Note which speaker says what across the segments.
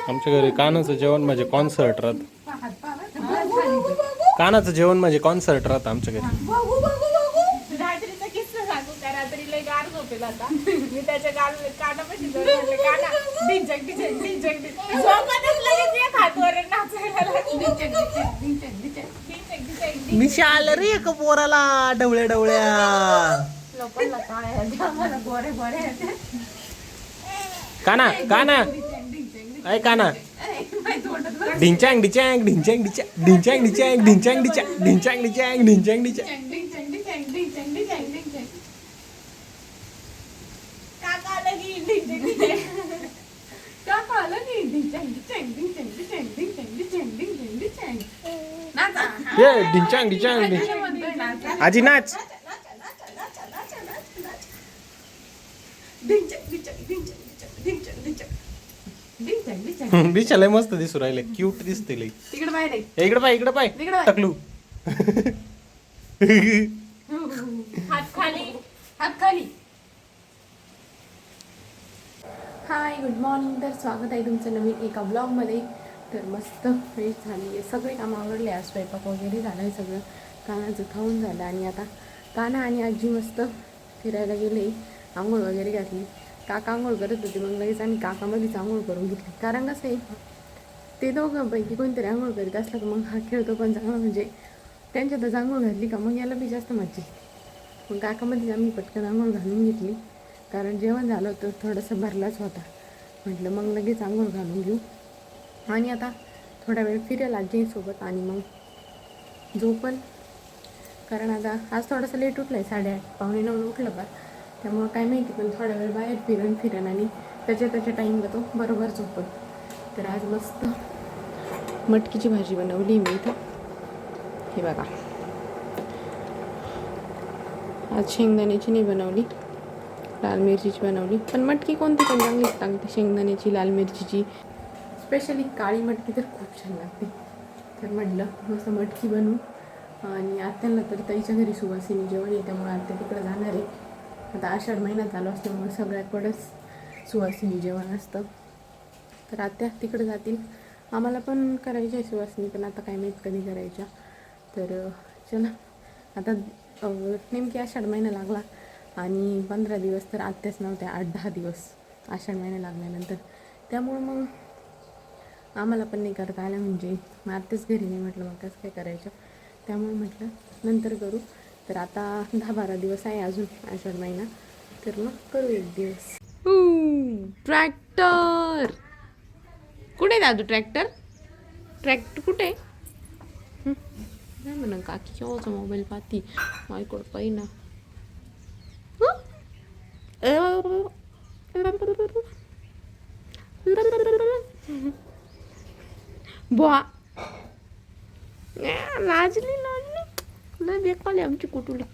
Speaker 1: आमच्या घरी कानाचं जेवण म्हणजे कॉन्सर्ट राहत. कानाचं जेवण म्हणजे कॉन्सर्ट राहत आमच्या घरी.
Speaker 2: रात्रीचा किस्सा सांगू का? रात्री लय गार झोपेला होता. मी त्याच्या कानापाशी झोपले. काना डिंचक डिंचक डिंचक डिंचक झोपतच लगेच एक हातवर नाचायला लागली. डिंचक डिंचक डिंचक डिंचक डिंचक डिंचक.
Speaker 1: मिशा आलं रे एका पोराला डवळ्या डवळ्या.
Speaker 2: लोकांना काय आम्हाला गोरे गोरे
Speaker 1: काना काना ऐ काना ढिंचांग डिचांग ढिंचांग डिचा ढिंचांग डिचांग ढिंचांग डिचा ढिंचांग डिचांग ढिंचांग डिचा.
Speaker 2: काका लगी डिंचक डिंचक. काका लगी डिंचक डिंचक डिंचक डिंचक डिंचक डिंचक डिंचक डिंचक. नाचा.
Speaker 1: ये ढिंचांग डिचांग डिचांग. आजी नाच. बिचा लय मस्त दिसू राहिले. क्यूट दिसते लय.
Speaker 2: तिकडे बाहेर
Speaker 1: इकडे पाय इकडे पाय टकलू.
Speaker 2: हात खाली हात खाली. Hi good morning. तर स्वागत आहे तुमचं नवीन एका ब्लॉगमध्ये. तर मस्त फ्रेश झाली आहे, सगळे कामं आवडले. आज स्वयंपाक वगैरे झालं आहे, सगळं कानाचं खाऊन झालं. आणि आता काना आणि आजी मस्त फिरायला गेले, आंघोळ वगैरे घातली. काका आंघोळ करत होते, मग लगेच आम्ही काकामध्येच आंघोळ करून घेतली. कारण कसं आहे, ते दोघांपैकी कोणतरी आंघोळ करीत असलं तर मग हा खेळतो पण चांगला. म्हणजे त्यांच्यातच आंघोळ घातली का मग याला बी जास्त मज्जा. मग काकामध्येच आम्ही पटकन आंघोळ घालून घेतली, कारण जेवण झालं होतं थोडंसं भरलाच होता. म्हटलं मग लगेच आंघोळ घालून घेऊ आणि आता थोडा वेळ फिरेल आजीसोबत आणि मग झोपल. कारण आता आज थोडंसं लेट उठलं आहे, 8:30 पावणे 9 उठलं बा. त्यामुळं काय माहिती, पण थोडा वेळ बाहेर फिरण आणि त्याच्या टाईमला तो बरोबर झोपल. तर आज मस्त मटकीची भाजी बनवली मी इथं. हे बघा, आज शेंगदाण्याची नाही बनवली, लाल मिरचीची बनवली. पण मटकी कोणती पण चांगलीच लागते, शेंगदाण्याची, लाल मिरचीची. स्पेशली काळी मटकी तर खूप छान लागते. तर म्हटलं मस्त मटकी बनवू. आणि आत्याला तर ताईच्या घरी सुवासिनी जेवण आहे, त्यामुळे आत्या तिकडं जाणार आहे. आता आषाढ महिना चालू असल्यामुळे सगळ्याकडेच सुवासिनी जेवण असतं. तर आत्या तिकडे जातील. आम्हाला पण करायची आहे सुवासिनी, पण आता काय माहीत कधी करायच्या. तर चला, आता नेमकी आषाढ महिना लागला आणि 15 दिवस तर आत्याच नव्हत्या, 8-10 दिवस आषाढ महिना लागल्यानंतर. त्यामुळं मग आम्हाला पण नाही करता आलं. म्हणजे मग आत्याच घरी नाही, म्हटलं मग कसं काय करायचं. त्यामुळे म्हटलं नंतर करू. तर आता 10-12 दिवस आहे अजून आषाढ महिना, तर मग करू एक दिवस. ट्रॅक्टर कुठे दादू? ट्रॅक्टर कुठे? नाही म्हणा काकी केव्हाचा मोबाईल पाहती, मायकोड पाहिना. बुवा लाजली लय बेकाले आमची कुटुला.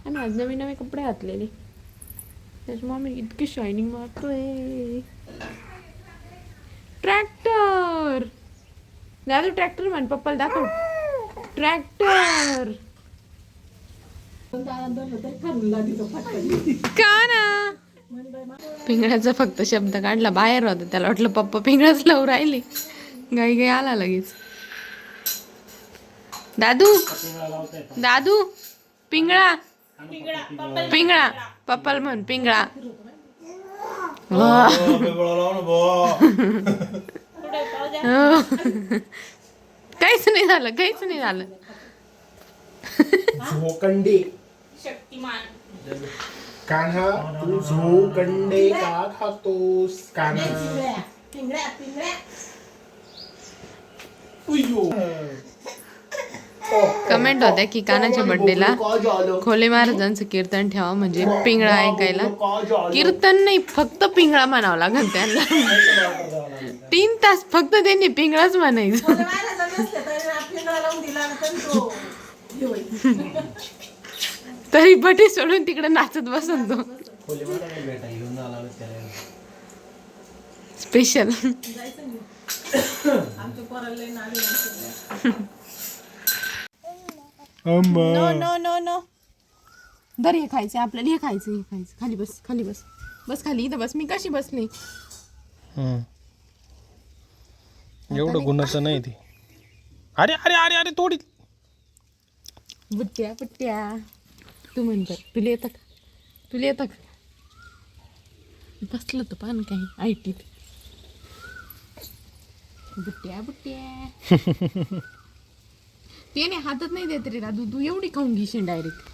Speaker 2: आम्ही आज नवीन नवे कपडे घातलेले, त्याच्यामुळे आम्ही इतकी शायनिंग मारतोय. ट्रॅक्टर दादू, ट्रॅक्टर म्हण, पप्पाला दाखव ट्रॅक्टर. का ना पिंगळ्याचा फक्त शब्द काढला, बाहेर होता, त्याला वाटलं पप्पा पिंगळाच लावून राहिली. गाई आला लगेच. दादू पिंगळा पिंगळा पप्पाला म्हण पिंगळा. काहीच नाही झालं.
Speaker 3: झोकंडे शक्तिमान कान्हा, तू झोकंडे का खातोस कान्हा?
Speaker 2: कमेंट होत्या की कानाच्या बर्थडेला खोले महाराजांचं कीर्तन ठेवा, म्हणजे पिंगळा ऐकायला. कीर्तन नाही, फक्त पिंगळा म्हणावं लागेल त्यांना. 3 तास फक्त त्यांनी पिंगळाच म्हणायचं. तरी बटी सोडून तिकडे नाचत बसतो स्पेशल.
Speaker 1: अम्मा
Speaker 2: नो नो नो नो दर हे खायचं आपल्याला, हे खायचं हे खायचं. खाली बस खाली बस, बस खाली, इथं बस. मी कशी बसली?
Speaker 1: एवढं गुणाचं नाही ते. अरे अरे अरे अरे तोडी.
Speaker 2: बुट्ट्या बुट्ट्या तू म्हणतो, तुला येतं का? तुला येतं का? बसलं तर पान काही आयटीत. बुट्ट्या बुट्ट्या ते नाही हातात नाही देत रे दादू, तू एवढी खाऊन घेशील डायरेक्ट.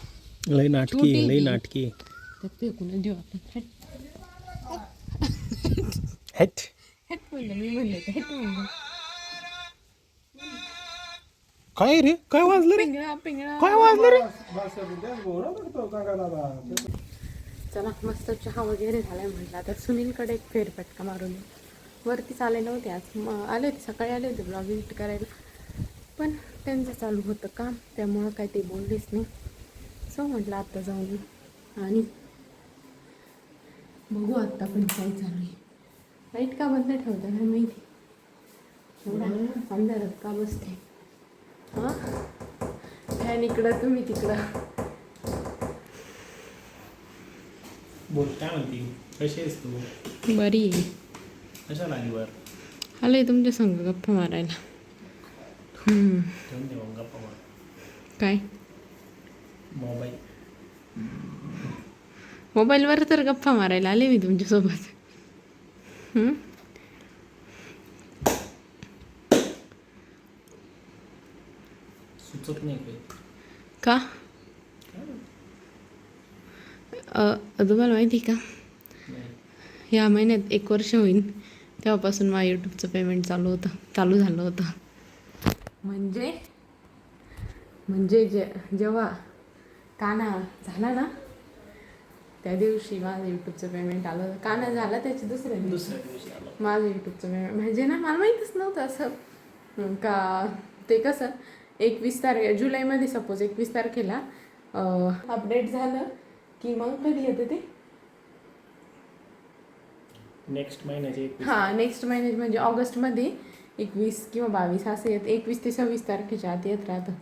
Speaker 1: लई नाटकी लई नाटकी.
Speaker 2: तर फेकून देऊ आपण.
Speaker 1: हेट
Speaker 2: हेट म्हणलं, मी म्हणले हेट म्हणलं.
Speaker 1: काय रे काय वाजलं रे?
Speaker 2: पिंगळा पिंगळा
Speaker 1: काय वाजलं रे?
Speaker 2: चला मस्त चहा वगैरे झालाय. म्हटलं आता सुनीलकडे एक फेरफटका मारून येऊ. वरतीच आले नव्हते आज, आले होते सकाळी, आले होते ब्लॉग एडिट करायला, पण त्यांचं चालू होतं काम, त्यामुळं काय ते बोललेच नाही. सो म्हटलं आत्ता जाऊन येऊ आणि बघू आत्ता पण काय चालू आहे. लाईट का बंद ठेवतं नाही माहिती, एवढा अंधारात का बसते. हां फॅन इकडं तुम्ही तिकडं.
Speaker 1: बोल काय म्हणते, कशी आहेस तू?
Speaker 2: बरी आहे.
Speaker 1: कशाला आली वर?
Speaker 2: आलं आहे तुमच्या संग गप्पा मारायला.
Speaker 1: ठेवून दे मग गप्पा मार.
Speaker 2: काय
Speaker 1: मोबाईल
Speaker 2: मोबाईलवर तर गप्पा मारायला आले मी तुमच्यासोबत.
Speaker 1: सुचत नाही काही.
Speaker 2: का तुम्हाला माहिती का,
Speaker 1: नाही.
Speaker 2: या महिन्यात 1 वर्ष होईल तेव्हापासून माझं यूट्यूबचं पेमेंट चालू झालं होतं. म्हणजे जेव्हा काना झाला ना त्या दिवशी माझं यूट्यूबचं पेमेंट आलं होतं. काना झाला त्याची दुसऱ्या
Speaker 1: दिवशी आलो.
Speaker 2: माझं यूट्यूबचं पेमेंट म्हणजे ना मला माहीतच नव्हतं असं का. ते कसं 21 तारीख जुलैमध्ये सपोज 21 तारखेला अपडेट झालं की मग कधी येतं ते
Speaker 1: नेक्स्ट महिन्याचे 21.
Speaker 2: हां नेक्स्ट महिन्यात म्हणजे ऑगस्टमध्ये 21 किंवा 22 असं येत. 21 ते 26 तारखेच्या आत येत राहतं.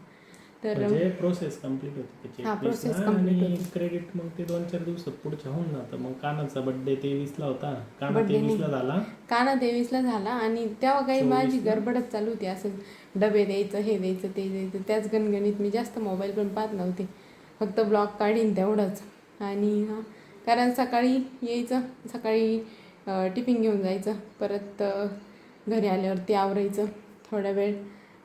Speaker 2: तर
Speaker 1: म्हणजे प्रोसेस कंप्लीट होते त्याची.
Speaker 2: हा,
Speaker 1: 21
Speaker 2: process
Speaker 1: ला
Speaker 2: complete
Speaker 1: आणि
Speaker 2: होते.
Speaker 1: क्रेडिट मग ते 2-4 दिवसात पुढच्या होऊन जातं. मग कानाचा बर्थडे 23 ला होता, काना
Speaker 2: Birthday
Speaker 1: 23 ला झाला.
Speaker 2: काना 23 ला झाला आणि तेव्हा काही
Speaker 1: 24
Speaker 2: माझी
Speaker 1: ला.
Speaker 2: गडबडच चालू होती. असं डबे द्यायचं, हे द्यायचं, ते द्यायचं, त्याच गणगणित मी जास्त मोबाईल पण पाहत नव्हते. फक्त ब्लॉग काढीन तेवढंच. आणि कारण सकाळी यायचं, सकाळी टिफिन घेऊन जायचं, परत घरी आल्यावरती आवरायचं थोडा वेळ,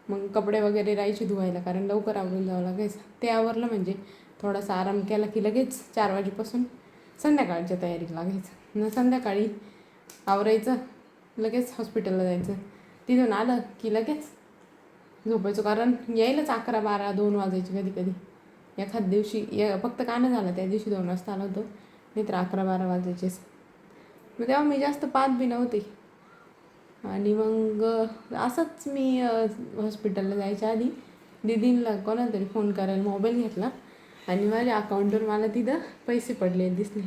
Speaker 2: मग कपडे वगैरे राहायचे धुवायला कारण लवकर आवरून जावं लागायचं. ते आवरलं म्हणजे थोडासा आराम केला की लगेच 4 वाजेपासून संध्याकाळच्या तयारीला लागायचं. संध्याकाळी आवरायचं, लगेच हॉस्पिटलला जायचं, तिथून आलं की लगेच झोपायचं कारण यायलाच 11, 12, 2 वाजायचे कधी कधी. एखाद दिवशी फक्त कानं झालं त्या दिवशी 2 वाजता आलं होतं, नाहीतर 11, 12 वाजायचेच. मग तेव्हा मी जास्त पाहत बी नव्हते. आणि मग असंच मी हॉस्पिटलला जायच्या आधी दीदींना कोणाला तरी फोन करायला मोबाईल घेतला आणि माझ्या अकाउंटवर मला तिथं पैसे पडले दिसले.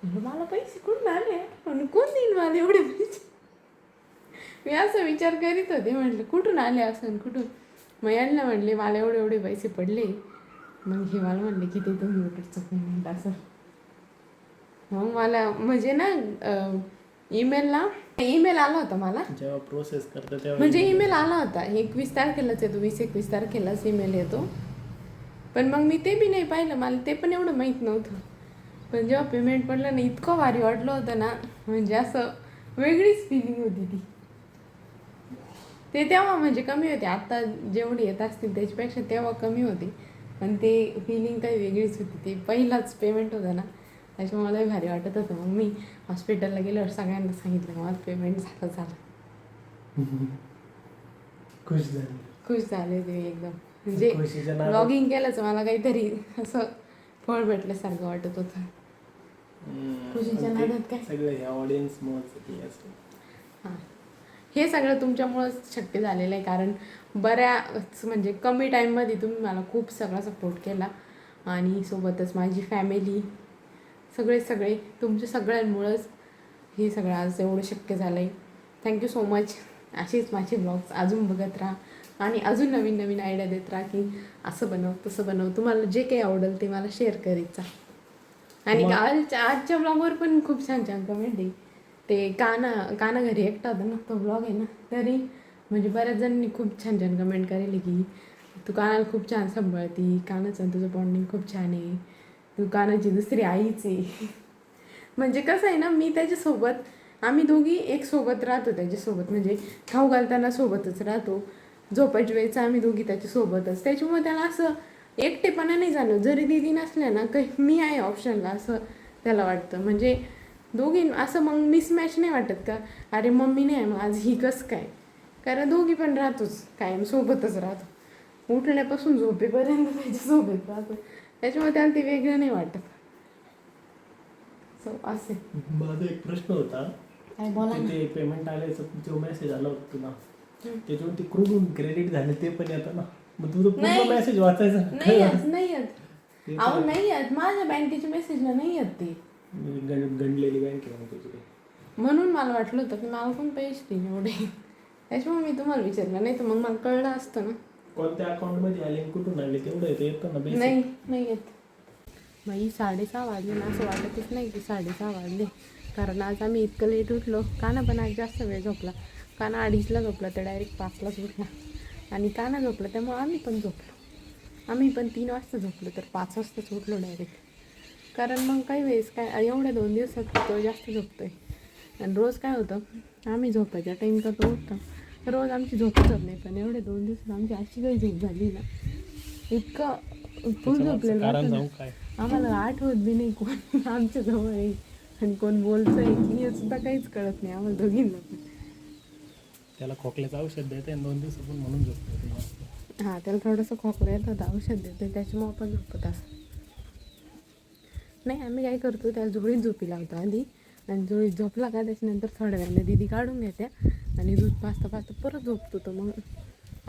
Speaker 2: म्हणलं मला पैसे कुठून आले आणि कोण देईल मला एवढे पैसे. मी असं विचार करीत होते, म्हटलं कुठून आले असं कुठून. मग यांना म्हटले मला एवढे पैसे पडले. मग हे मला म्हणले की ते तुम्ही यूट्यूबचं पेमेंट असं. मग मला म्हणजे ना ईमेल आला होता मला
Speaker 1: जेव्हा प्रोसेस करतं तेव्हा
Speaker 2: म्हणजे ईमेल आला होता 21 तारखेलाच येतो, 20-21 तारखेलाच ईमेल येतो. पण मग मी ते बी नाही पाहिलं, मला ते पण एवढं माहीत नव्हतं. पण जेव्हा पेमेंट पडलं ना इतकं भारी वाटलं होतं ना, म्हणजे असं वेगळीच फिलिंग होती ती. ते तेव्हा म्हणजे कमी होते, आत्ता जेवढी येत असतील त्याच्यापेक्षा तेव्हा कमी होती. पण ते फिलिंग काही वेगळीच होती. ते पहिलाच पेमेंट होतं ना त्याच्यामुळे मलाही भारी वाटत होतं. मग मी हॉस्पिटलला गेल्यावर सगळ्यांना सांगितलं माझं पेमेंट झालं. खुश झाले ते एकदम. म्हणजे ब्लॉगिंग केलंच मला काहीतरी असं फळ भेटल्यासारखं वाटत होतं. खुशीच्या नादात काय
Speaker 1: सगळं ह्या ऑडियन्समुळेच ते असतं.
Speaker 2: हां हे सगळं तुमच्यामुळंच शक्य झालेलं आहे. कारण बऱ्याच म्हणजे कमी टाईममध्ये तुम्ही मला खूप सगळा सपोर्ट केला आणि सोबतच माझी फॅमिली सगळे तुमच्या सगळ्यांमुळंच हे सगळं आज एवढं शक्य झालं आहे. Thank you so much. असेच माझे ब्लॉग्स अजून बघत राहा आणि अजून नवीन आयडिया देत राहा की असं बनव तसं बनव. तुम्हाला जे काही आवडेल ते मला शेअर करीत जा. आणि आजच्या ब्लॉगवर पण खूप छान छान कमेंट आहे. ते काना घरी एकटा होता ना, तो ब्लॉग आहे ना, तरी म्हणजे बऱ्याच जणांनी खूप छान छान कमेंट करेल की तू कानाला खूप छान सांभाळती, कानाचं तुझं बॉन्डिंग खूप छान आहे, तू कानाची दुसरी आईच आहे. म्हणजे कसं आहे ना, मी त्याच्यासोबत आम्ही दोघी एक सोबत राहतो त्याच्यासोबत, म्हणजे खाऊ घालताना सोबतच राहतो, झोपायच्या वेळेस आम्ही दोघी त्याच्यासोबतच. त्याच्यामुळे त्याला असं एकटेपणा नाही जाणवत. जरी दिदी नसल्या ना, काही मी आहे ऑप्शनला असं त्याला वाटतं. म्हणजे दोघी असं मग मिसमॅच नाही वाटत का, अरे मम्मी नाही आहे मग आज ही कसं काय, कारण दोघी पण राहतोच कायम सोबतच राहतो, उठण्यापासून झोपेपर्यंत त्याच्यासोबत राहतो. त्याच्यामुळे त्याला ते वेगळं नाही वाटत. सो असे
Speaker 1: माझा एक प्रश्न होता,
Speaker 2: काय बोला ना.
Speaker 1: ते पेमेंट आल्याचा जो मेसेज आला होता तुला, त्याच्यावर ते कुठून क्रेडिट झाले ते पण येतं ना, मग तुझं पूर्ण मेसेज वाचायचा
Speaker 2: नाही येत अहो, नाही येत माझ्या बँकेच्या मेसेजला नाही येत ते.
Speaker 1: गंडलेली बँक आहे तुझी,
Speaker 2: म्हणून मला वाटलं होतं की मला कोण पैसे देईन एवढे, त्याच्यामुळे मी तुम्हाला विचारलं, नाही तर मग मला कळलं असतं ना.
Speaker 1: कोणत्या अकाउंट मध्ये आले कुठून आले तेवढं येतं ना.
Speaker 2: नाही येत. बाई 6:30 वाजले ना, असं वाटतच नाही की 6:30 वाजले, कारण आज आम्ही इतकं लेट उठलो. काना पण आज जास्त वेळ झोपला. काना 2:30ला झोपला तर डायरेक्ट 5लाच उठला, आणि काना झोपला त्यामुळे आम्ही पण झोपलो. आम्ही पण 3 वाजता झोपलो तर 5 वाजताच उठलो डायरेक्ट. कारण मग काही वेळेस काय एवढ्या 2 दिवसात तो जास्त झोपतोय, आणि रोज काय होतं आम्ही झोपायच्या टाईम करतो उठतो, रोज आमची झोपच होत नाही. पण एवढ्या 2 दिवसात आमची अशी काही झोप झाली ना, इतकं फुल झोपलेलं आम्हाला आठवत बी नाही कोण आमच्या जवळ आहे आणि कोण बोलतंय की हे सुद्धा काहीच कळत नाही आम्हाला दोघींना पण.
Speaker 1: त्याला खोकल्याचं औषध देते 2 दिवसापून म्हणून झोपतो.
Speaker 2: हां, त्याला थोडंसं खोकला येत होतं, औषध देते त्याच्यामुळे आपण झोपत असं. नाही, आम्ही काय करतो त्याला झोळीत झोपी लावतो आधी, आणि झोळीत झोपला का त्याच्यानंतर थोड्या वेळाने दीदी काढून घेते आणि दूध पाचता पाचता परत झोपतो. तो मग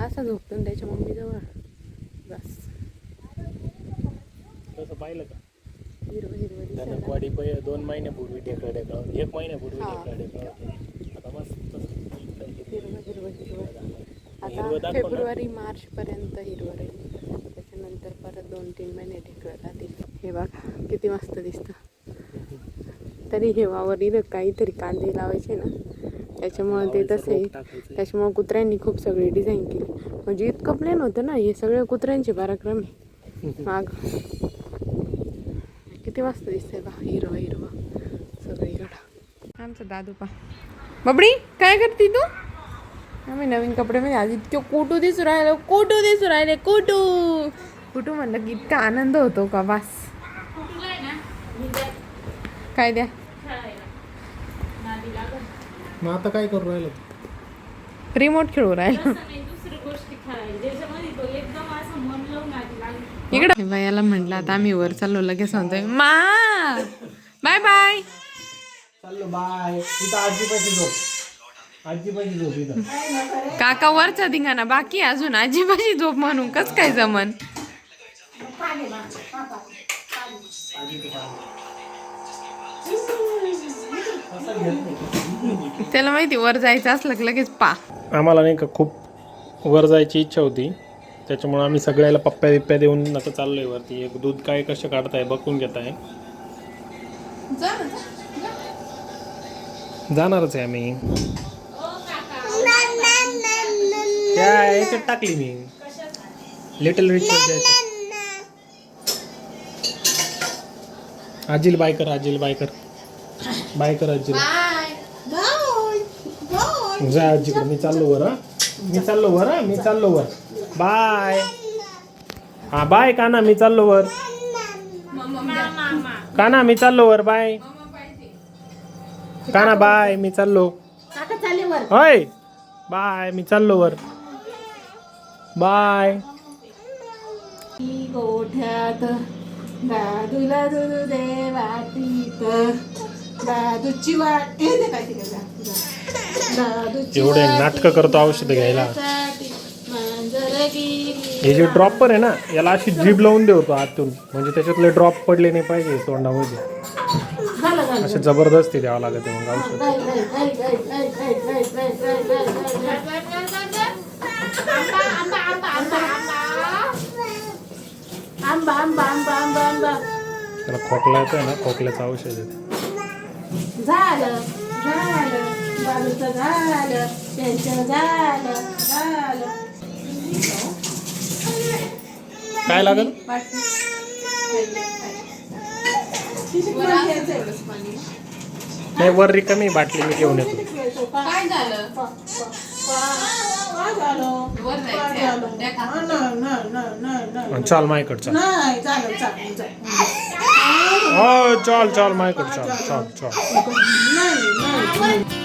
Speaker 2: असा झोपतो आणि त्याच्या मम्मीजवळ बस.
Speaker 1: तसं पाहिलं का,
Speaker 2: हिरवं हिरवं दिसायला.
Speaker 1: वाडी 2 महिन्यापूर्वी ढेकळा 1 महिन्यापूर्वी ढेकळा आता मस्त
Speaker 2: हिरवं हिरवं हिरवं. आता फेब्रुवारी मार्चपर्यंत हिरवं राहील, त्याच्यानंतर परत 2-3 महिने ढेकळं राहतील. हे बघा किती मस्त दिसतं. तरी हेवावर इथं काहीतरी कांदे लावायचे ना, त्याच्यामुळे ते तसं आहे. त्याच्यामुळे कुत्र्यांनी खूप सगळी डिझाईन केली, म्हणजे इतकं प्लेन होतं ना, हे सगळे कुत्र्यांचे पराक्रम आहे. माग किती मस्त दिसतंय बा, हिरवं हिरवं सगळीकडं. आमचं दादू पा बबडी काय करते तू? आम्ही नवीन कपड्यामध्ये आज इतके कुटू दिसू राहिले कुटू म्हणलं की इतका आनंद होतो का बस. काय द्या
Speaker 1: मग आता काय करू राहिलं,
Speaker 2: रिमोट खेळू राहिला इकडं. बायाला म्हटलं आता आम्ही वर चाललो, लगेच सांगतोय मा बाय बाय.
Speaker 1: चाललो बाय. इथं आजीपाशी झोप इथं.
Speaker 2: काका वरचा धिंगाणा बाकी अजून आजीबाजी झोप म्हणून कस काय जमन. त्याला माहिती वर जायचं असलं की लगेच पा.
Speaker 1: आम्हाला नाही का खूप वर जायची इच्छा होती, त्याच्यामुळे आम्ही सगळ्याला पप्प्या बिप्प्या देऊन आता चाललोय वरती. एक दूध काय कसं काढताय बघून घेत आहे. जाणारच आहे आम्ही. त्या याच्यात टाकली मी लिटल रिच. आजील बाय कर, आजील बाय कर, बाय कर आजील. जा आजीकडे. मी चाललो वर. मी चाललो वर. बाय. हा बाय काना, मी चाललो वर. काना मी चाललो वर. बाय काना, बाय मी चाललो. होय बाय, मी चाललो वर. बाय.
Speaker 2: गोठ्यात दादूला दूध दे वाटीत, दादूची वाटी
Speaker 1: एवढे नाटकं करतो औषध घ्यायला. हे जे ड्रॉपर आहे ना, याला अशी जीभ लावून देतो आतून, म्हणजे त्याच्यातले ड्रॉप पडले नाही पाहिजे तोंडामध्ये. असे जबरदस्ती द्यावं लागत मग औषध.
Speaker 2: आंबा आंबा आंबा आंबा आंबा आंबा
Speaker 1: त्याला खोकला येतोय ना, खोकल्याचं औषध आहे.
Speaker 2: झालं झालं बालूचं झालं, त्यांचं झालं झालं.
Speaker 1: काय लागल? नाही, वर रिकामी बाटली मी घेऊन येतो.
Speaker 2: काय झालं?
Speaker 1: चाल माझ्याकडे चाल.
Speaker 2: नाही चालेल चालेल
Speaker 1: हो चाल चाल माझ्याकडे चाल चाल चाल.
Speaker 2: नाही